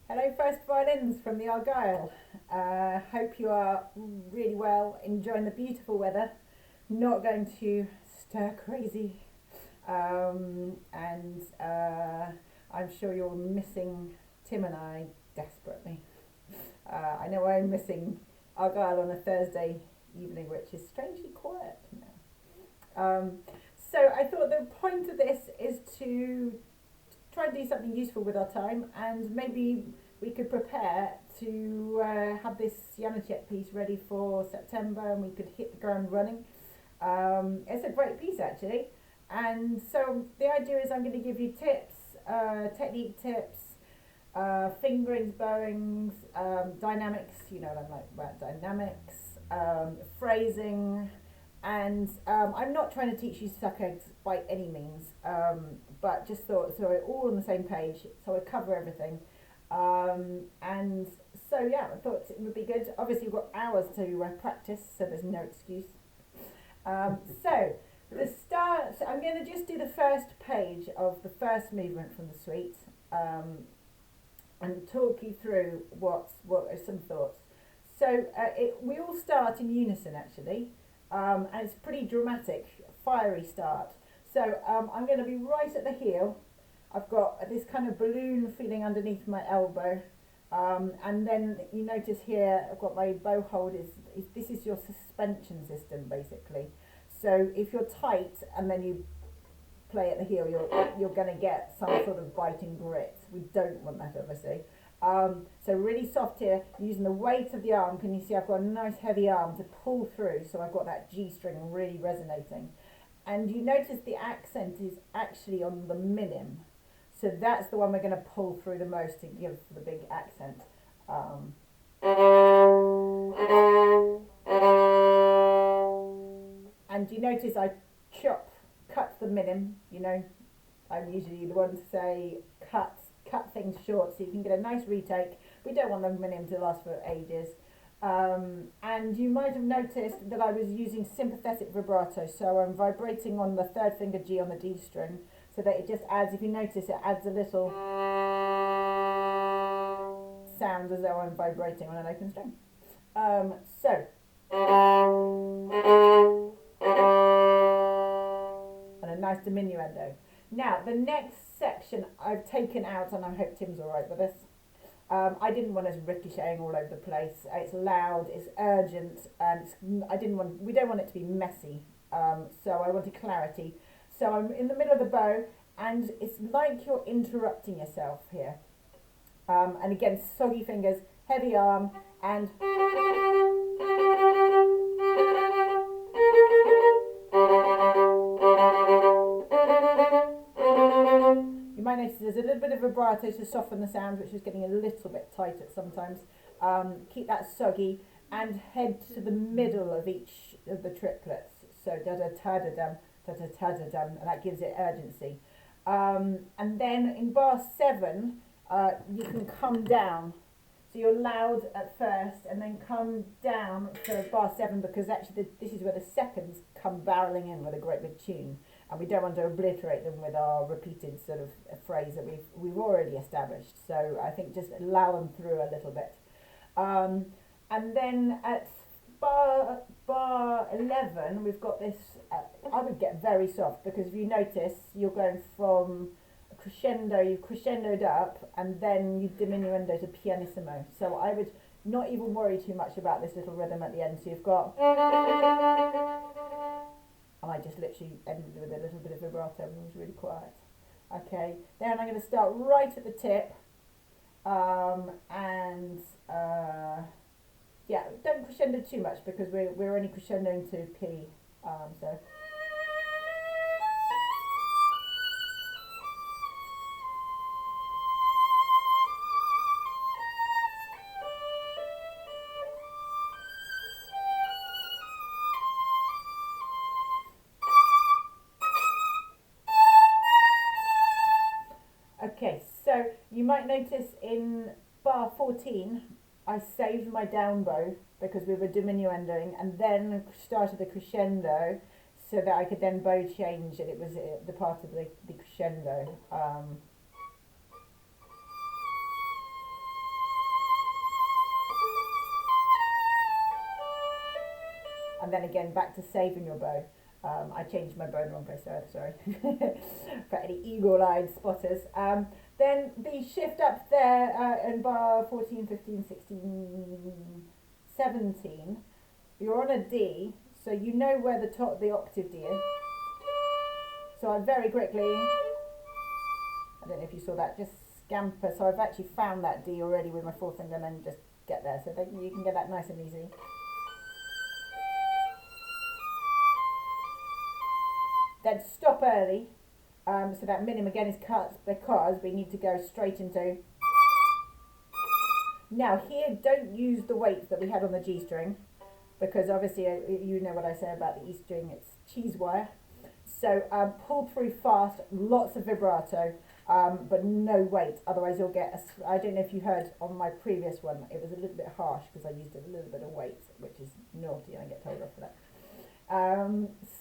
Hello, first violins from the Argyle. Hope you are really well, enjoying the beautiful weather, not going to stir crazy, and I'm sure you're missing Tim and I desperately. I know I'm missing Argyle on a Thursday evening, which is strangely quiet now. So I thought the point of this is to try and do something useful with our time, and maybe we could prepare to have this Janacek piece ready for September, and we could hit the ground running. It's a great piece actually, and so the idea is I'm going to give you tips, technique tips, fingerings, bowings, dynamics. You know what I'm like about dynamics, phrasing, and I'm not trying to teach you suck eggs by any means, but just thought so we're all on the same page, so I cover everything. And so yeah, I thought it would be good. Obviously, we've got hours to practice, so there's no excuse. So the start, I'm going to just do the first page of the first movement from the suite, and talk you through what are some thoughts. So we all start in unison actually, and it's a pretty dramatic, fiery start. So I'm going to be right at the heel. I've got this kind of balloon feeling underneath my elbow, and then you notice here I've got my bow hold this is your suspension system basically. So if you're tight and then you play at the heel, you're going to get some sort of biting grit. We don't want that obviously. So really soft here, using the weight of the arm. Can you see I've got a nice heavy arm to pull through, so I've got that G string really resonating. And you notice the accent is actually on the minim. So that's the one we're going to pull through the most to give the big accent. And you notice I cut the minim, you know. I'm usually the one to say cut things short so you can get a nice retake. We don't want the minim to last for ages. And you might have noticed that I was using sympathetic vibrato, so I'm vibrating on the third finger G on the D string, so that it just adds, if you notice, it adds a little sound as though I'm vibrating on an open string. And a nice diminuendo. Now, the next section I've taken out, and I hope Tim's alright with this. I didn't want us ricocheting all over the place. It's loud, it's urgent, and we don't want it to be messy. So I wanted clarity. So I'm in the middle of the bow, and it's like you're interrupting yourself here. And again, soggy fingers, heavy arm, and you might notice there's a little bit of vibrato to soften the sound, which is getting a little bit tight at sometimes. Keep that soggy, and head to the middle of each of the triplets. So da da ta da dum, da da ta da dum, and that gives it urgency. And then in bar 7, you can come down. So you're loud at first, and then come down for bar 7, because actually this is where the seconds come barreling in with a great big tune, and we don't want to obliterate them with our repeated sort of phrase that we've already established. So I think just allow them through a little bit. And then at bar 11, we've got this, I would get very soft, because if you notice, you're going from crescendo, you've crescendoed up, and then you diminuendo to pianissimo. So I would not even worry too much about this little rhythm at the end. So you've got, and I just literally ended with a little bit of vibrato, and it was really quiet. Okay, then I'm going to start right at the tip, yeah, don't crescendo too much, because we're only crescendoing to P. So. Okay, so you might notice in bar 14, I saved my down bow because we were diminuendoing, and then started the crescendo so that I could then bow change, and it was the part of the crescendo. then again, back to saving your bow. I changed my bow in the wrong place, sorry. For any eagle-eyed spotters. Then the shift up there in bar 14, 15, 16, 17, you're on a D, so you know where the octave D is. So I very quickly, I don't know if you saw that, just scamper. So I've actually found that D already with my fourth finger, and then just get there. So you can get that nice and easy. Then stop early, so that minim again is cut because we need to go straight into. Now here, don't use the weight that we had on the G string, because obviously you know what I say about the E string, it's cheese wire. So pull through fast, lots of vibrato, but no weight, otherwise you'll get I don't know if you heard on my previous one, it was a little bit harsh because I used a little bit of weight, which is naughty, and I get told off for that.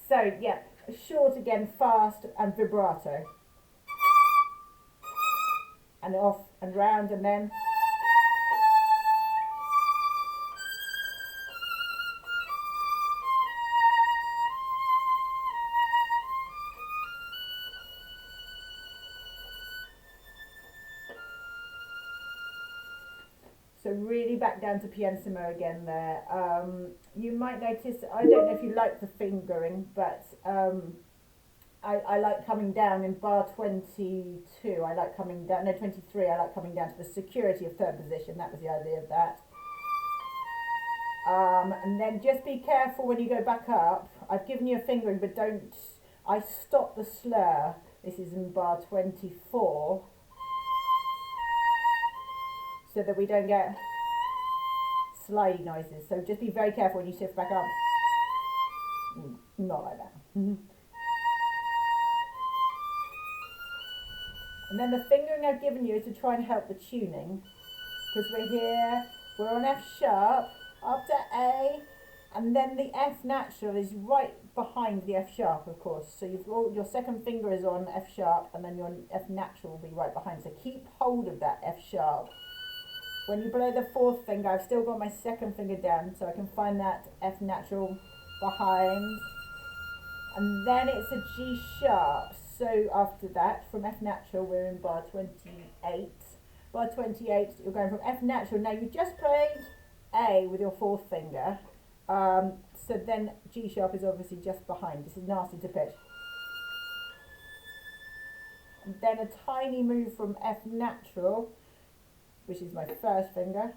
So yeah, short again, fast and vibrato, and off and round, and then so really back down to pianissimo again there. You might notice, I don't know if you like the fingering, but I like coming down in bar 22, I like coming down, no 23, I like coming down to the security of third position, that was the idea of that. And then just be careful when you go back up. I've given you a fingering, but I stop the slur. This is in bar 24. So that we don't get slidey noises. So just be very careful when you shift back up. Not like that. And then the fingering I've given you is to try and help the tuning. Because we're here, we're on F sharp, up to A, and then the F natural is right behind the F sharp, of course. So your second finger is on F sharp, and then your F natural will be right behind. So keep hold of that F sharp. When you blow the fourth finger, I've still got my second finger down, so I can find that F natural behind. And then it's a G sharp. So after that, from F natural, we're in bar 28. Bar 28, you're going from F natural. Now you just played A with your fourth finger. So then G sharp is obviously just behind. This is nasty to pitch. And then a tiny move from F natural, which is my first finger,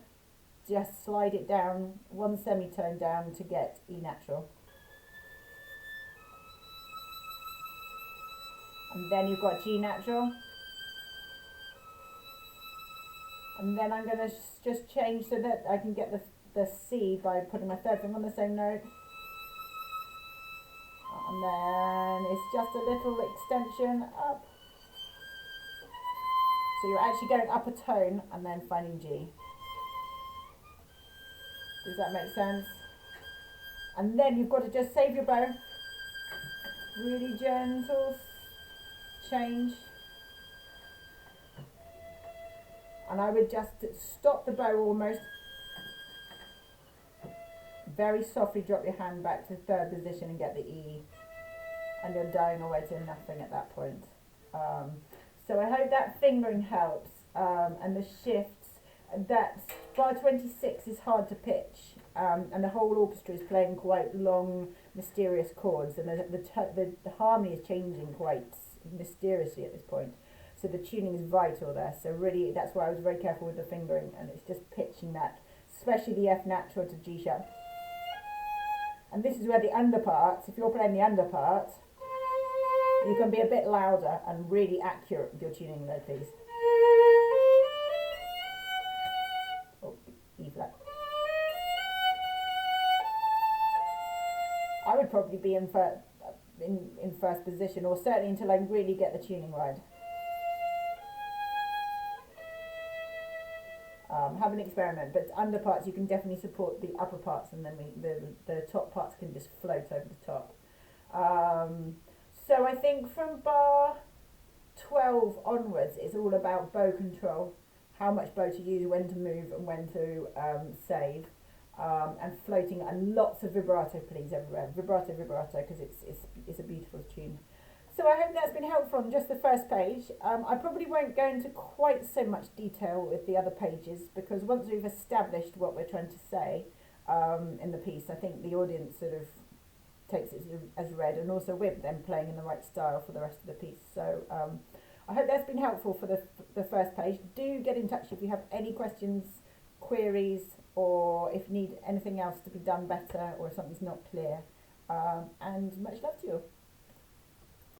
just slide it down, one semitone down to get E natural. And then you've got G natural. And then I'm going to just change so that I can get the C by putting my third finger on the same note. And then it's just a little extension up. So you're actually going up a tone and then finding G. Does that make sense? And then you've got to just save your bow. Really gentle change. And I would just stop the bow almost. Very softly drop your hand back to third position and get the E. And you're dying away to nothing at that point. So I hope that fingering helps, and the shifts. That bar 26 is hard to pitch, and the whole orchestra is playing quite long, mysterious chords, and the harmony is changing quite mysteriously at this point. So the tuning is vital there. So really, that's why I was very careful with the fingering, and it's just pitching that, especially the F natural to G sharp. And this is where the underparts, if you're playing the underpart, you can be a bit louder and really accurate with your tuning there, please. Oh, E flat. I would probably be in first position, or certainly until I really get the tuning right. Have an experiment, but under parts you can definitely support the upper parts, and then the top parts can just float over the top. So I think from bar 12 onwards, it's all about bow control, how much bow to use, when to move, and when to save. and floating, and lots of vibrato, please, everywhere. Vibrato, vibrato, because it's a beautiful tune. So I hope that's been helpful on just the first page. I probably won't go into quite so much detail with the other pages, because once we've established what we're trying to say in the piece, I think the audience sort of takes it as read, and also we're then playing in the right style for the rest of the piece. So I hope that's been helpful for the first page. Do get in touch if you have any questions, queries, or if you need anything else to be done better, or if something's not clear. And much love to you all.